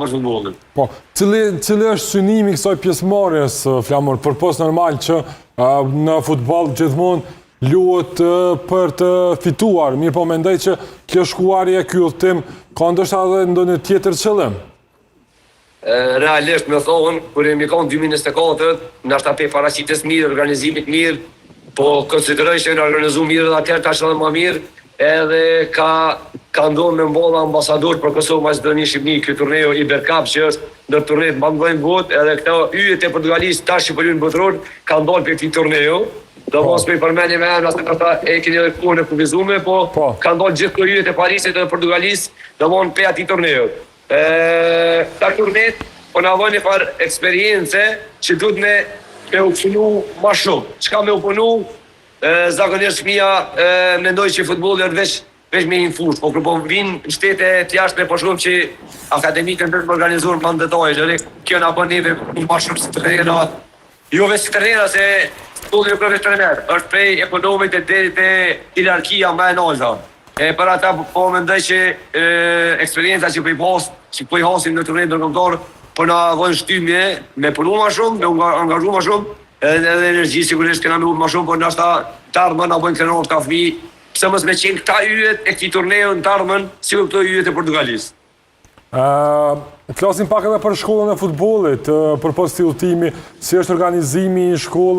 për futbollin. Po, cili është synimi kësaj pjesëmarrjes, Flamur, përpos normal që në futboll gjithmonë luhet për të fituar, mirë po mendoj që kjo shkuarje, ky udhtim ka ndoshta edhe ndonjë tjetër qëllim. Realisht me thonë, kur jemi kanë 2024, ndoshta pe paraqitjes mirë, organizimit mirë, po konsideroj që në organizu mirë dhe atëherë tash edhe më mirë, edhe ka ndonë me mbolla ambasador për Kosovë Maqedoni Shqipni, ky turneu Ibercup që është ndër turnet më të mëdhenj botë, edhe këto yjet e Portugalisë tash që po luajnë botëror kanë dalë për këtë turneu. Do mos me përmendje me emra se ata e keni edhe kohën e kuvizuar, po kanë dalë gjithë këto yjet e Parisit dhe Portugalisë, domthon pe atij turneu. Ta turnet po na vjen një farë eksperiencë që duhet me u punu më shumë. Çka me u punu? Zakonisht fëmia mendoj që futbolli është veç me një fushë, po kur po vinë shtete të jashtme po shohim që akademikën të organizuar më në detaj, dhe kjo na bën neve më shumë si trena. Jo veç si trena se futbolli nuk është trener, është prej ekonomit e deri te hierarkia më e lartë. Për ata po mendoj që eksperienca që po i hasim në turnet ndërkombëtar po na vën shtymje me punu më shumë, me angazhu më shumë, edhe energji sigurisht kena me ullë më shumë, por ndoshta të ardhmen na bëjnë krenar të fëmijë, pse mos me qenë këta yjet e këtij turneu në të ardhmen, si këto yjet e Portugalisë. Flasim pak edhe për shkollën e futbollit, përpos këtij udhtimi, si është organizimi i shkollës.